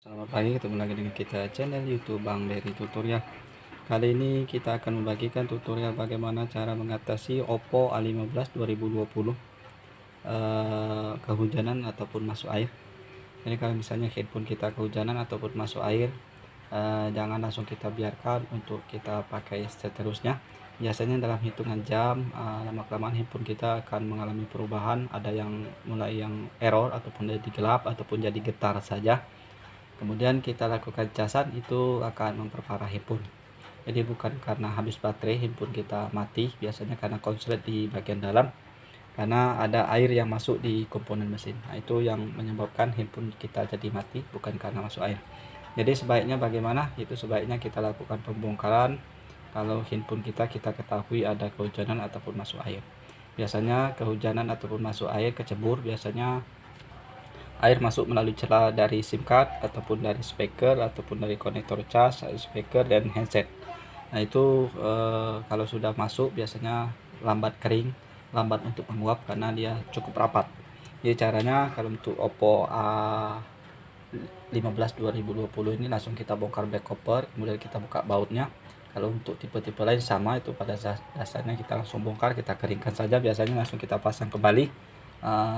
Selamat pagi, ketemu lagi dengan kita channel YouTube Bang Dery Tutorial. Kali ini kita akan membagikan tutorial bagaimana cara mengatasi Oppo A15 2020 kehujanan ataupun masuk air. Jadi kalau misalnya handphone kita kehujanan ataupun masuk air, jangan langsung kita biarkan untuk kita pakai seterusnya. Biasanya dalam hitungan jam, lama-kelamaan handphone kita akan mengalami perubahan, ada yang mulai yang error ataupun jadi gelap ataupun jadi getar saja. Kemudian kita lakukan casan, itu akan memperparah handphone. Jadi bukan karena habis baterai handphone kita mati, biasanya karena konslet di bagian dalam, karena ada air yang masuk di komponen mesin. Nah, itu yang menyebabkan handphone kita jadi mati, bukan karena masuk air. Jadi sebaiknya bagaimana? Itu sebaiknya kita lakukan pembongkaran kalau handphone kita ketahui ada kehujanan ataupun masuk air. Biasanya kehujanan ataupun masuk air kecebur, biasanya air masuk melalui celah dari SIM card ataupun dari speaker ataupun dari konektor cas, speaker dan handset. Nah itu kalau sudah masuk biasanya lambat kering, lambat untuk menguap karena dia cukup rapat. Jadi caranya kalau untuk Oppo A15 2020 ini langsung kita bongkar back cover, kemudian kita buka bautnya. Kalau untuk tipe-tipe lain sama, itu pada dasarnya kita langsung bongkar, kita keringkan saja, biasanya langsung kita pasang kembali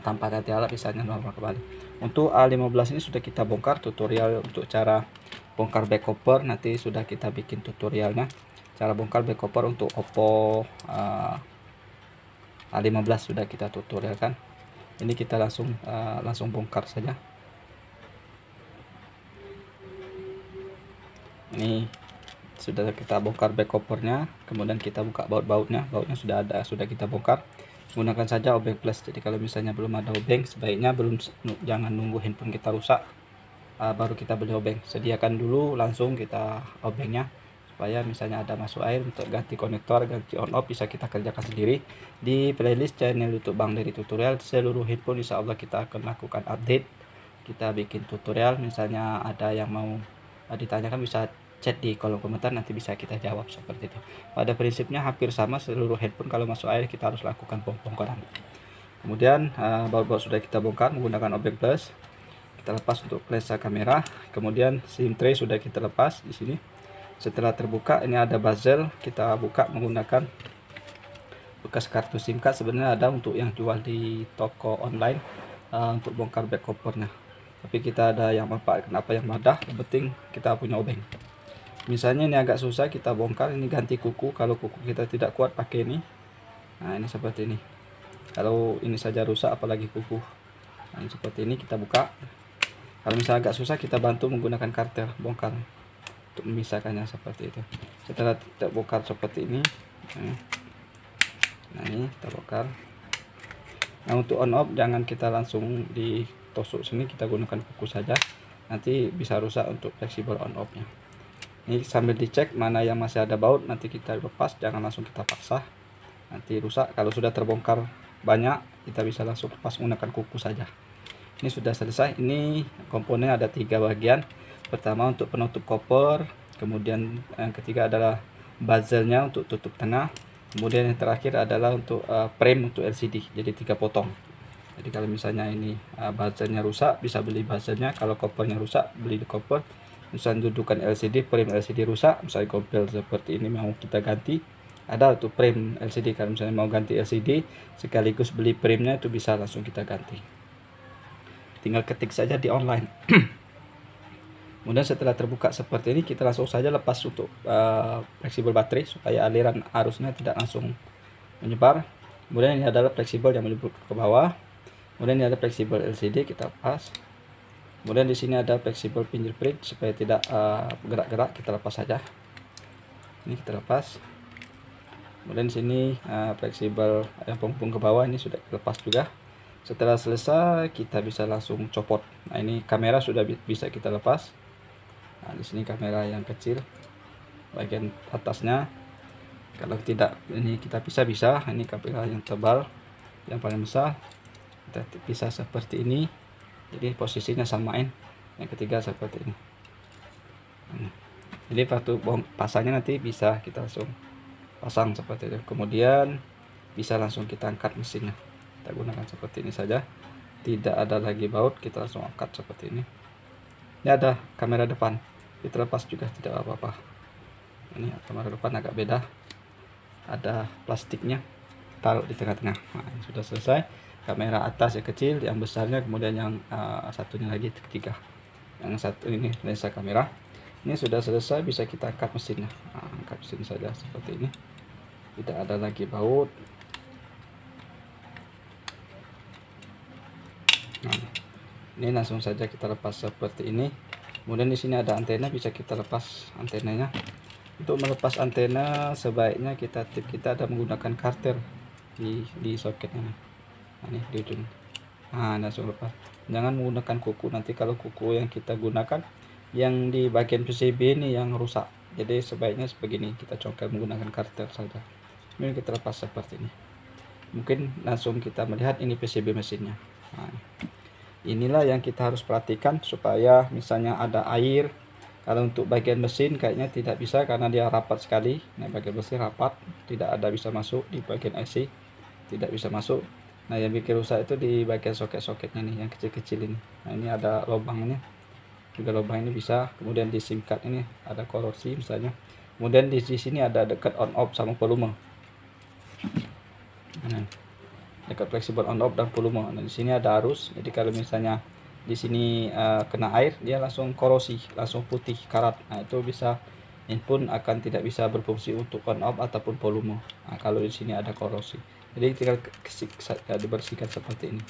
tanpa ganti alat, misalnya normal kembali. Untuk A15 ini sudah kita bongkar, tutorial untuk cara bongkar back cover nanti sudah kita bikin tutorialnya. Cara bongkar back cover untuk Oppo A15 sudah kita tutorialkan. Ini kita langsung bongkar saja. Ini sudah kita bongkar back covernya, kemudian kita buka bautnya sudah ada, sudah kita bongkar. Gunakan saja obeng plus. Jadi kalau misalnya belum ada obeng, sebaiknya jangan nunggu handphone kita rusak baru kita beli obeng. Sediakan dulu langsung kita obengnya, supaya misalnya ada masuk air untuk ganti konektor, ganti on off bisa kita kerjakan sendiri. Di playlist channel YouTube Bang Dery Tutorial seluruh handphone insya Allah kita akan lakukan update, kita bikin tutorial. Misalnya ada yang mau ditanyakan bisa chat di kolom komentar, nanti bisa kita jawab seperti itu. Pada prinsipnya hampir sama, seluruh handphone kalau masuk air kita harus lakukan pembongkaran. Kemudian baut-baut sudah kita bongkar menggunakan obeng plus. Kita lepas untuk lensa kamera, kemudian SIM tray sudah kita lepas di sini. Setelah terbuka, ini ada bezel, kita buka menggunakan bekas kartu SIM card. Sebenarnya ada untuk yang jual di toko online untuk bongkar back covernya, tapi kita ada yang manfaatkan apa yang mudah, yang penting kita punya obeng. Misalnya ini agak susah kita bongkar, ini ganti kuku, kalau kuku kita tidak kuat pakai ini. Nah ini seperti ini, kalau ini saja rusak apalagi kuku. Nah ini seperti ini, kita buka. Kalau misalnya agak susah kita bantu menggunakan kartel bongkar untuk memisahkannya seperti itu. Setelah kita bongkar seperti ini, nah ini kita bongkar. Nah untuk on off jangan kita langsung ditusuk sini, kita gunakan kuku saja, nanti bisa rusak untuk fleksibel on off nya. Ini sambil dicek mana yang masih ada baut, nanti kita lepas, jangan langsung kita paksa, nanti rusak. Kalau sudah terbongkar banyak, kita bisa langsung lepas menggunakan kuku saja. Ini sudah selesai. Ini komponen ada 3 bagian. Pertama untuk penutup koper, kemudian yang ketiga adalah bezelnya untuk tutup tengah, kemudian yang terakhir adalah untuk frame untuk LCD, jadi 3 potong. Jadi kalau misalnya ini bezelnya rusak, bisa beli bezelnya. Kalau kopernya rusak, beli di koper. Misalnya dudukan LCD, frame LCD rusak, misalnya kompil seperti ini mau kita ganti, ada untuk frame LCD. Kalau misalnya mau ganti LCD sekaligus beli frame-nya, itu bisa langsung kita ganti, tinggal ketik saja di online. Kemudian setelah terbuka seperti ini, kita langsung saja lepas untuk fleksibel baterai supaya aliran arusnya tidak langsung menyebar. Kemudian ini adalah fleksibel yang menyebut ke bawah. Kemudian ini ada fleksibel LCD, kita lepas. Kemudian di sini ada fleksibel fingerprint supaya tidak bergerak-gerak, kita lepas saja. Ini kita lepas. Kemudian di sini fleksibel yang penghubung ke bawah ini sudah lepas juga. Setelah selesai kita bisa langsung copot. Nah ini kamera sudah bisa kita lepas. Nah di sini kamera yang kecil bagian atasnya, kalau tidak ini kita bisa. Ini kamera yang tebal yang paling besar, kita bisa seperti ini. Jadi posisinya samain. Yang ketiga seperti ini. Jadi waktu pasangnya nanti bisa kita langsung pasang seperti itu. Kemudian bisa langsung kita angkat mesinnya. Kita gunakan seperti ini saja. Tidak ada lagi baut, kita langsung angkat seperti ini. Ini ada kamera depan, kita lepas juga tidak apa-apa. Ini kamera depan agak beda, ada plastiknya, taruh di tengah-tengah. Nah, sudah selesai. Kamera atas yang kecil, yang besarnya, kemudian yang satunya lagi ketiga. Yang satu ini lensa kamera. Ini sudah selesai, bisa kita angkat mesinnya. Nah, angkat mesin saja seperti ini. Tidak ada lagi baut. Nah, ini langsung saja kita lepas seperti ini. Kemudian di sini ada antena, bisa kita lepas antenanya. Untuk melepas antena sebaiknya kita ada menggunakan karter di soketnya. Nah, ini di ujung. Nah, langsung lepas. Jangan menggunakan kuku, nanti kalau kuku yang kita gunakan yang di bagian PCB ini yang rusak. Jadi sebaiknya sebegini, kita congkel menggunakan karter saja. Ini kita lepas seperti ini. Mungkin langsung kita melihat ini PCB mesinnya. Nah, inilah yang kita harus perhatikan supaya misalnya ada air. Kalau untuk bagian mesin kayaknya tidak bisa karena dia rapat sekali. Nah, bagian mesin rapat, tidak ada bisa masuk di bagian IC, tidak bisa masuk. Nah, yang bikin rusak itu di bagian soket-soketnya nih, yang kecil-kecil ini. Nah, ini ada lubangnya, juga lubang ini bisa. Kemudian di SIM card ini ada korosi misalnya. Kemudian di sini ada dekat on off sama volume. Nah, dekat fleksibel on off dan volume. Nah, di sini ada arus. Jadi kalau misalnya di sini kena air, dia langsung korosi, langsung putih karat. Nah, itu bisa handphone akan tidak bisa berfungsi untuk on off ataupun volume. Nah, kalau di sini ada korosi, jadi tinggal dibersihkan seperti ini.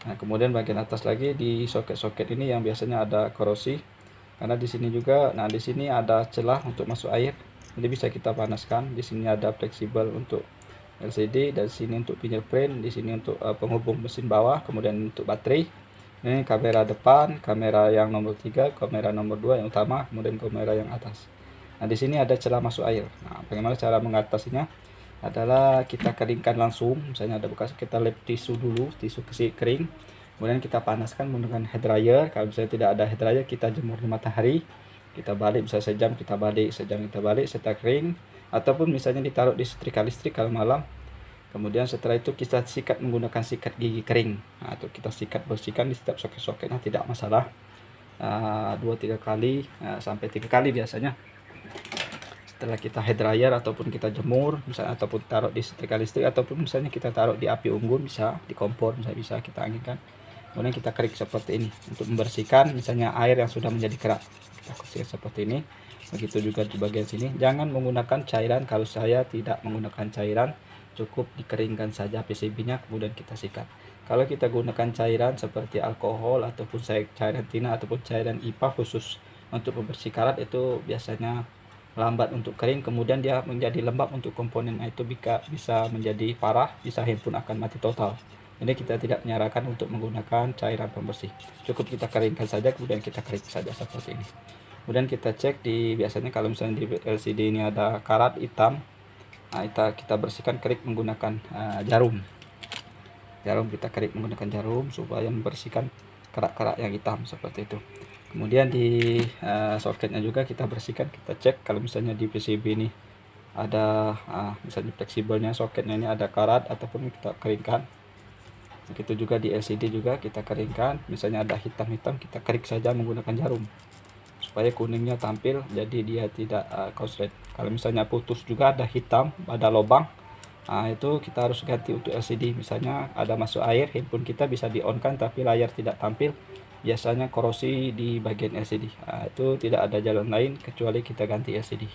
Nah, kemudian bagian atas lagi di soket-soket ini yang biasanya ada korosi, karena di sini juga. Nah, di sini ada celah untuk masuk air, jadi bisa kita panaskan. Di sini ada fleksibel untuk LCD, dan sini untuk fingerprint, di sini untuk penghubung mesin bawah, kemudian untuk baterai. Ini kamera depan, kamera yang nomor 3, kamera nomor 2 yang utama, kemudian kamera yang atas. Nah, di sini ada celah masuk air. Nah, bagaimana cara mengatasinya? Adalah kita keringkan langsung. Misalnya ada bekas, kita lap tisu dulu, tisu kering. Kemudian kita panaskan menggunakan hair dryer. Kalau misalnya tidak ada hair dryer, kita jemur di matahari. Kita balik, bisa sejam kita balik, sejam kita balik, setelah kering. Ataupun misalnya ditaruh di setrika listrik kalau malam. Kemudian setelah itu kita sikat menggunakan sikat gigi kering. Nah, itu kita sikat, bersihkan di setiap soket-soketnya, tidak masalah. 2-3 kali sampai 3 kali biasanya. Setelah kita hair dryer ataupun kita jemur misalnya, ataupun taruh di setrika listrik, ataupun misalnya kita taruh di api unggun, bisa di kompor, misalnya bisa kita anginkan. Kemudian kita kerik seperti ini untuk membersihkan misalnya air yang sudah menjadi kerak. Kita bersihkan seperti ini. Begitu juga di bagian sini. Jangan menggunakan cairan. Kalau saya tidak menggunakan cairan, cukup dikeringkan saja PCB-nya, kemudian kita sikat. Kalau kita gunakan cairan seperti alkohol ataupun cairan tina ataupun cairan IPA khusus untuk membersih karat, itu biasanya lambat untuk kering, kemudian dia menjadi lembab untuk komponen. Itu bisa menjadi parah, bisa handphone akan mati total. Jadi kita tidak menyarankan untuk menggunakan cairan pembersih. Cukup kita keringkan saja, kemudian kita kerik saja seperti ini. Kemudian kita cek biasanya kalau misalnya di LCD ini ada karat hitam. Nah, kita bersihkan, kerik menggunakan jarum. Kita kerik menggunakan jarum supaya membersihkan kerak-kerak yang hitam seperti itu. Kemudian di soketnya juga kita bersihkan, kita cek kalau misalnya di PCB ini ada misalnya fleksibelnya, soketnya ini ada karat ataupun kita keringkan. Begitu juga di LCD juga kita keringkan, misalnya ada hitam-hitam, kita kerik saja menggunakan jarum supaya kuningnya tampil, jadi dia tidak korslet. Kalau misalnya putus juga ada hitam, ada lubang, itu kita harus ganti untuk LCD. Misalnya ada masuk air, handphone kita bisa di on kan tapi layar tidak tampil, biasanya korosi di bagian LCD. Itu tidak ada jalan lain kecuali kita ganti LCD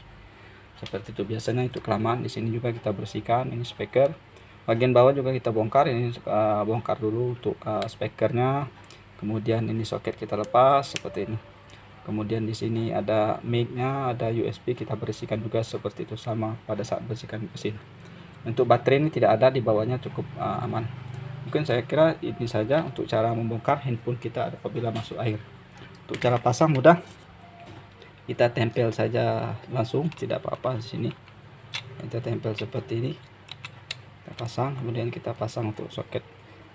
seperti itu. Biasanya itu kelamaan. Di sini juga kita bersihkan, ini speaker bagian bawah juga kita bongkar. Ini bongkar dulu untuk speakernya. Kemudian ini soket kita lepas seperti ini. Kemudian di sini ada mic-nya, ada USB, kita bersihkan juga seperti itu, sama pada saat bersihkan mesin. Untuk baterai ini tidak ada, di bawahnya cukup aman. Mungkin saya kira ini saja untuk cara membongkar handphone kita apabila masuk air. Untuk cara pasang mudah, kita tempel saja langsung, tidak apa-apa di sini. Kita tempel seperti ini, kita pasang. Kemudian kita pasang untuk soket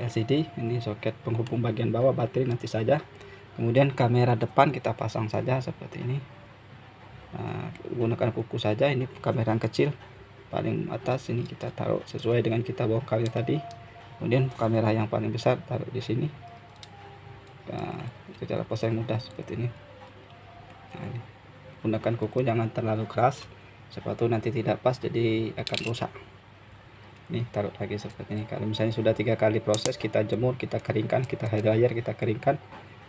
LCD, ini soket penghubung bagian bawah baterai nanti saja. Kemudian kamera depan kita pasang saja seperti ini. Gunakan kuku saja. Ini kamera yang kecil paling atas, ini kita taruh sesuai dengan kita bongkarnya tadi. Kemudian kamera yang paling besar taruh di sini. Itu cara pasang yang mudah seperti ini. Nah, ini. Gunakan kuku jangan terlalu keras, sepatu nanti tidak pas jadi akan rusak. Nih taruh lagi seperti ini. Kalau misalnya sudah 3 kali proses, kita jemur, kita keringkan, kita hair dryer, kita keringkan,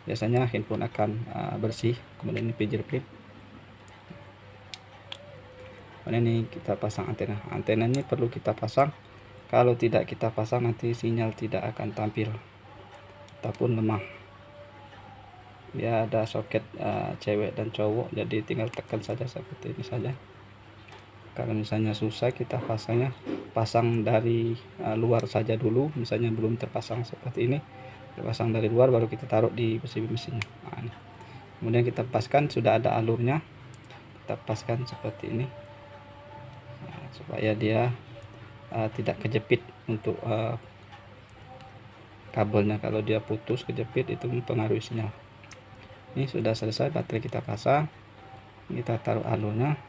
biasanya handphone akan bersih. Kemudian ini fingerprint. Kemudian ini kita pasang antena. Antena ini perlu kita pasang, kalau tidak kita pasang nanti sinyal tidak akan tampil ataupun lemah. Dia ada soket cewek dan cowok, jadi tinggal tekan saja seperti ini saja. Kalau misalnya susah, kita pasangnya pasang dari luar saja dulu, misalnya belum terpasang seperti ini, kita pasang dari luar baru kita taruh di besi mesinnya. Nah, ini. Kemudian kita paskan, sudah ada alurnya, kita paskan seperti ini. Nah, supaya dia tidak kejepit untuk kabelnya. Kalau dia putus kejepit itu mempengaruhi sinyal. Ini sudah selesai, baterai kita pasang, kita taruh alurnya,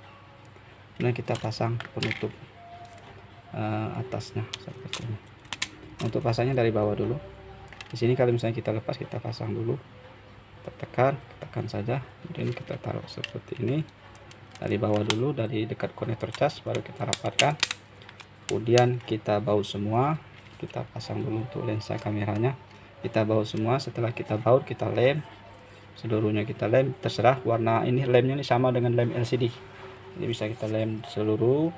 kemudian kita pasang penutup atasnya seperti ini. Untuk pasangnya dari bawah dulu. Di sini kalau misalnya kita lepas, kita pasang dulu, kita tekan saja, kemudian kita taruh seperti ini. Dari bawah dulu, dari dekat konektor cas, baru kita rapatkan. Kemudian kita baut semua, kita pasang dulu untuk lensa kameranya, kita baut semua. Setelah kita baut, kita lem seluruhnya, kita lem terserah warna. Ini lemnya ini sama dengan lem LCD, jadi bisa kita lem seluruh.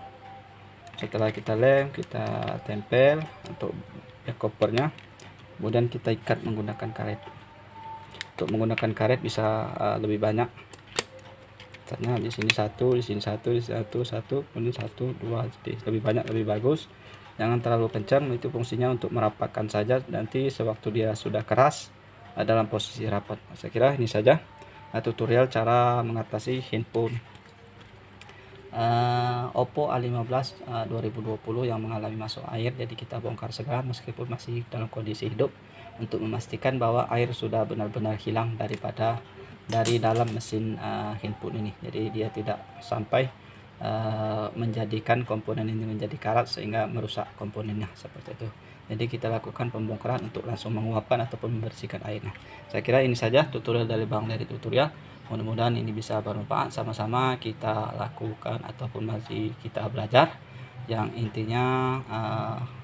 Setelah kita lem, kita tempel untuk back covernya, kemudian kita ikat menggunakan karet. Untuk menggunakan karet bisa lebih banyak, misalnya di sini satu, di sini satu, di satu, kemudian 1, 2, jadi lebih banyak lebih bagus. Jangan terlalu kencang, itu fungsinya untuk merapatkan saja, nanti sewaktu dia sudah keras dalam posisi rapat. Saya kira ini saja tutorial cara mengatasi handphone Oppo A15 2020 yang mengalami masuk air. Jadi kita bongkar segera meskipun masih dalam kondisi hidup, untuk memastikan bahwa air sudah benar-benar hilang dari dalam mesin handphone ini. Jadi dia tidak sampai menjadikan komponen ini menjadi karat sehingga merusak komponennya seperti itu. Jadi kita lakukan pembongkaran untuk langsung menguapkan ataupun membersihkan airnya. Saya kira ini saja tutorial dari Bang Dery Tutorial. Mudah-mudahan ini bisa bermanfaat, sama-sama kita lakukan ataupun masih kita belajar. Yang intinya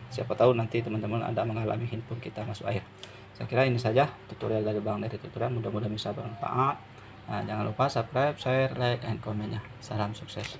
siapa tahu nanti teman-teman ada mengalami handphone kita masuk air. Saya kira ini saja tutorial dari Bang Dery Tutorial, mudah-mudahan bisa bermanfaat. Jangan lupa subscribe, share, like, and komennya. Salam sukses.